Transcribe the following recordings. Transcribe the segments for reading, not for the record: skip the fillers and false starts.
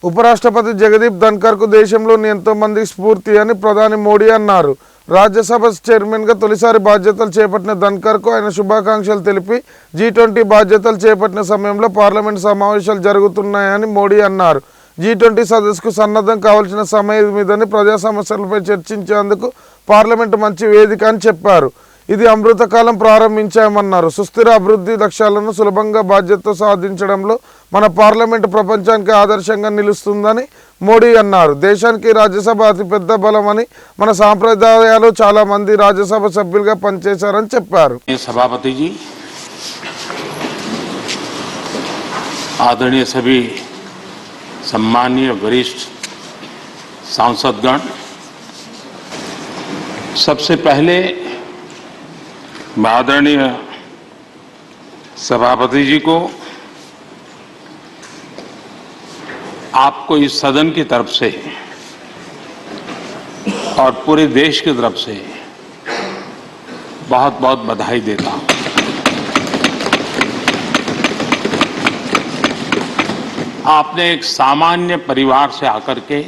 ఉపరాష్ట్రపతి జగదీప్ ధన్కర్కు దేశంలోని ఎంతో మందికి స్ఫూర్తి అని ప్రధాని మోడీ అన్నారు. రాజ్యసభ చైర్మన్గా తొలిసారి బాధ్యతలు చేపట్టిన ధన్కర్కు ఆయన శుభాకాంక్షలు తెలిపి G20 బాధ్యతలు చేపట్టిన సమయంలో పార్లమెంట్ సమావేశాలు జరుగుతున్నాయని మోడీ అన్నారు. G20 సదస్సుకు సన్నద్ధం కావాల్సిన సమయం మీదని ప్రజా సమస్యలపై చర్చించేందుకు పార్లమెంటు మంచి వేదిక అని చెప్పారు. ఇది అమృతకాలం ప్రారంభించామన్నారు. సుస్థిర అభివృద్ధి లక్ష్యాలను సులభంగా బాధ్యతతో సాధించడంలో మన పార్లమెంటు ప్రపంచానికి ఆదర్శంగా నిలుస్తుందని మోడీ అన్నారు. దేశానికి రాజ్యసభ అతిపెద్ద బలమని మన సాంప్రదాయాలు చాలా మంది రాజ్యసభ సభ్యులుగా పనిచేశారని చెప్పారు. सभापति जी, आदरणीय सभी सम्मानीय वरिष्ठ सांसदगण, सबसे पहले मैं आदरणीय सभापति जी को आपको इस सदन की तरफ से और पूरे देश की तरफ से बहुत बहुत बधाई देता हूं। आपने एक सामान्य परिवार से आकर के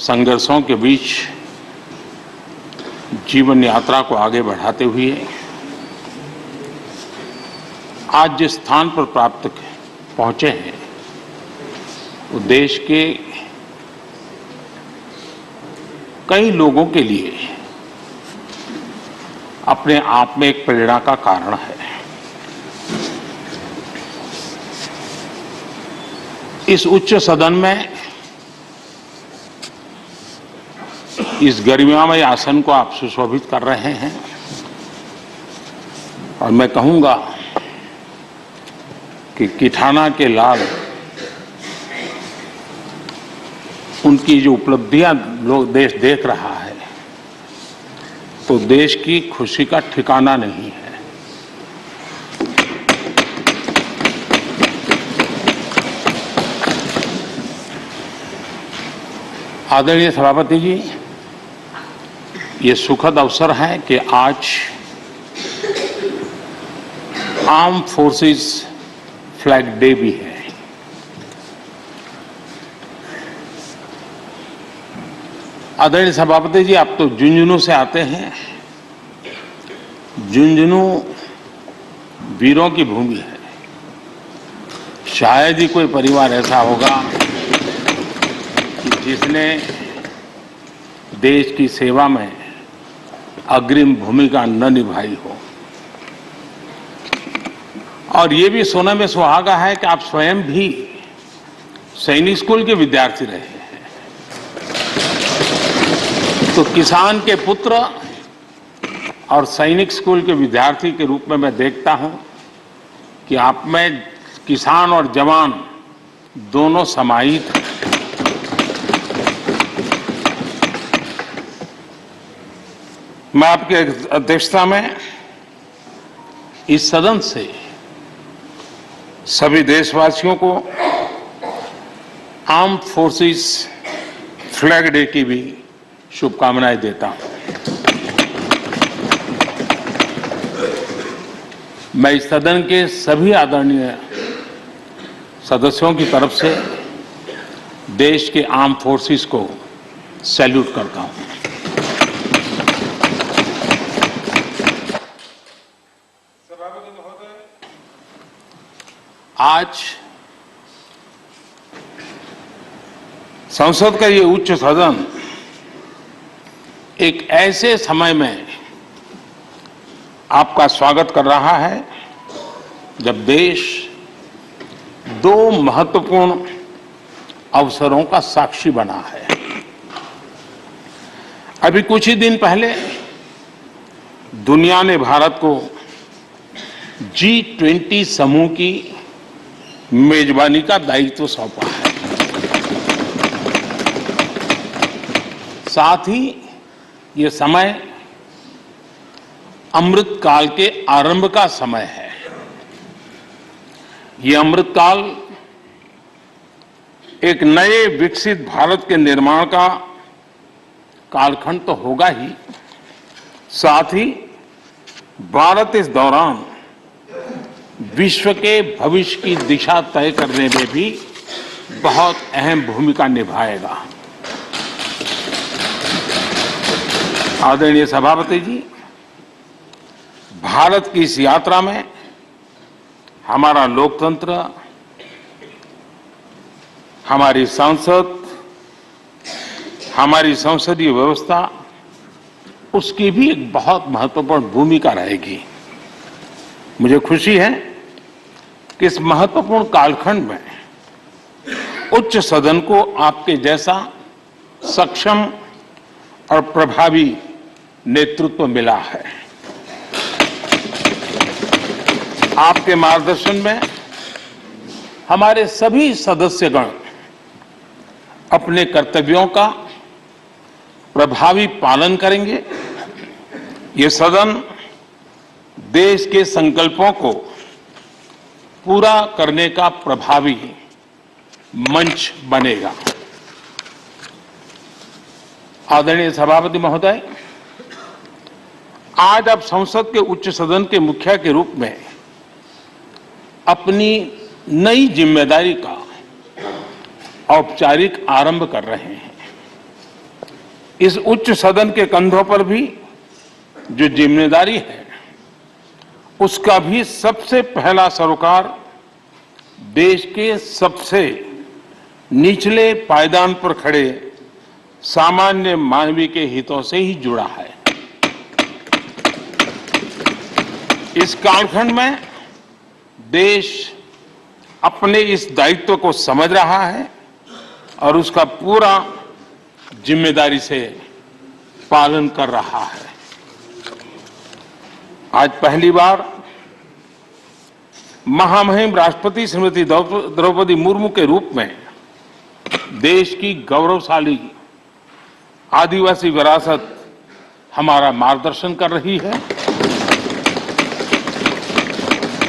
संघर्षों के बीच जीवन यात्रा को आगे बढ़ाते हुए आज जिस स्थान पर पहुंचे हैं वो देश के कई लोगों के लिए अपने आप में एक प्रेरणा का कारण है। इस उच्च सदन में इस गरिमामय आसन को आप सुशोभित कर रहे हैं और मैं कहूंगा कि किठाना के लाल उनकी जो उपलब्धियां लोग देश देख रहा है तो देश की खुशी का ठिकाना नहीं है। आदरणीय सभापति जी, ये सुखद अवसर है कि आज आर्म फोर्सेस फ्लैग डे भी है। आदरणीय सभापति जी, आप तो झुंझुनू से आते हैं। झुंझुनू वीरों की भूमि है। शायद ही कोई परिवार ऐसा होगा कि जिसने देश की सेवा में अग्रिम भूमिका न निभाई हो। और ये भी सुनने में सुहागा है कि आप स्वयं भी सैनिक स्कूल के विद्यार्थी रहे हैं। तो किसान के पुत्र और सैनिक स्कूल के विद्यार्थी के रूप में मैं देखता हूं कि आप में किसान और जवान दोनों समाहित हैं। मैं आपकी अध्यक्षता में इस सदन से सभी देशवासियों को आर्म फोर्सेस फ्लैग डे की भी शुभकामनाएं देता हूं। मैं इस सदन के सभी आदरणीय सदस्यों की तरफ से देश के आर्म फोर्सेस को सैल्यूट करता हूं। आज संसद का ये उच्च सदन एक ऐसे समय में आपका स्वागत कर रहा है जब देश दो महत्वपूर्ण अवसरों का साक्षी बना है। अभी कुछ ही दिन पहले दुनिया ने भारत को G20 समूह की मेजबानी का दायित्व सौंपा है। साथ ही ये समय अमृतकाल के आरंभ का समय है। ये अमृतकाल एक नए विकसित भारत के निर्माण का कालखंड तो होगा ही, साथ ही भारत इस दौरान विश्व के भविष्य की दिशा तय करने में भी बहुत अहम भूमिका निभाएगा। आदरणीय सभापति जी, भारत की इस यात्रा में हमारा लोकतंत्र, हमारी संसद, हमारी संसदीय व्यवस्था, उसकी भी एक बहुत महत्वपूर्ण भूमिका रहेगी। मुझे खुशी है कि इस महत्वपूर्ण कालखंड में उच्च सदन को आपके जैसा सक्षम और प्रभावी नेतृत्व मिला है। आपके मार्गदर्शन में हमारे सभी सदस्यगण अपने कर्तव्यों का प्रभावी पालन करेंगे। ये सदन देश के संकल्पों को पूरा करने का प्रभावी मंच बनेगा। आदरणीय सभापति महोदय, आज आप संसद के उच्च सदन के मुखिया के रूप में अपनी नई जिम्मेदारी का औपचारिक आरंभ कर रहे हैं। इस उच्च सदन के कंधों पर भी जो जिम्मेदारी है, उसका भी सबसे पहला सरोकार देश के सबसे निचले पायदान पर खड़े सामान्य मानवीय के हितों से ही जुड़ा है। इस कालखंड में देश अपने इस दायित्व को समझ रहा है और उसका पूरा जिम्मेदारी से पालन कर रहा है। आज पहली बार महामहिम राष्ट्रपति श्रीमती द्रौपदी मुर्मू के रूप में देश की गौरवशाली आदिवासी विरासत हमारा मार्गदर्शन कर रही है।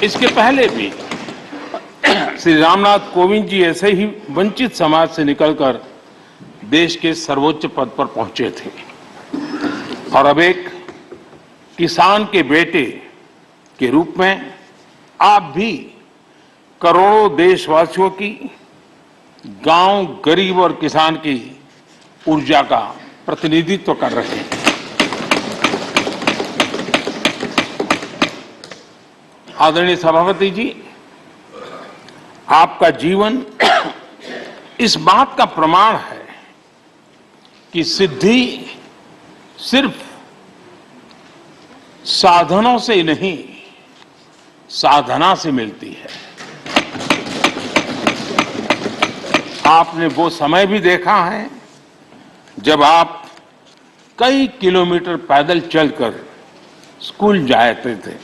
इसके पहले भी श्री रामनाथ कोविंद जी ऐसे ही वंचित समाज से निकलकर देश के सर्वोच्च पद पर पहुंचे थे और अब एक किसान के बेटे के रूप में आप भी करोड़ों देशवासियों की, गांव, गरीब और किसान की ऊर्जा का प्रतिनिधित्व कर रहे हैं। आदरणीय सभापति जी, आपका जीवन इस बात का प्रमाण है कि सिद्धि सिर्फ साधनों से नहीं, साधना से मिलती है। आपने वो समय भी देखा है जब आप कई किलोमीटर पैदल चलकर स्कूल जाते थे।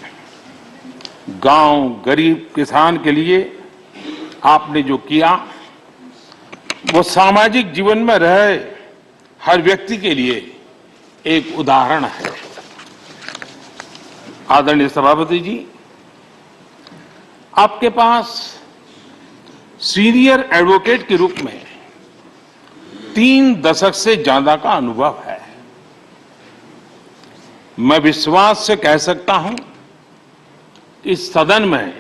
गांव, गरीब, किसान के लिए आपने जो किया वो सामाजिक जीवन में रहे हर व्यक्ति के लिए एक उदाहरण है। आदरणीय सभापति जी, आपके पास सीनियर एडवोकेट के रूप में 3 दशक से ज्यादा का अनुभव है। मैं विश्वास से कह सकता हूं कि इस सदन में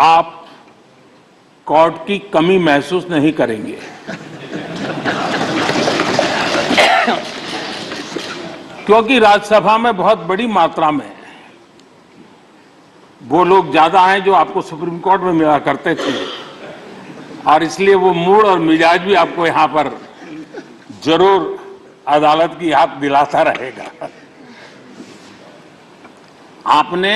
आप कोर्ट की कमी महसूस नहीं करेंगे। क्योंकि राज्यसभा में बहुत बड़ी मात्रा में वो लोग ज्यादा हैं जो आपको सुप्रीम कोर्ट में मिला करते थे और इसलिए वो मूड और मिजाज भी आपको यहां पर जरूर अदालत की याद दिलाता रहेगा। आपने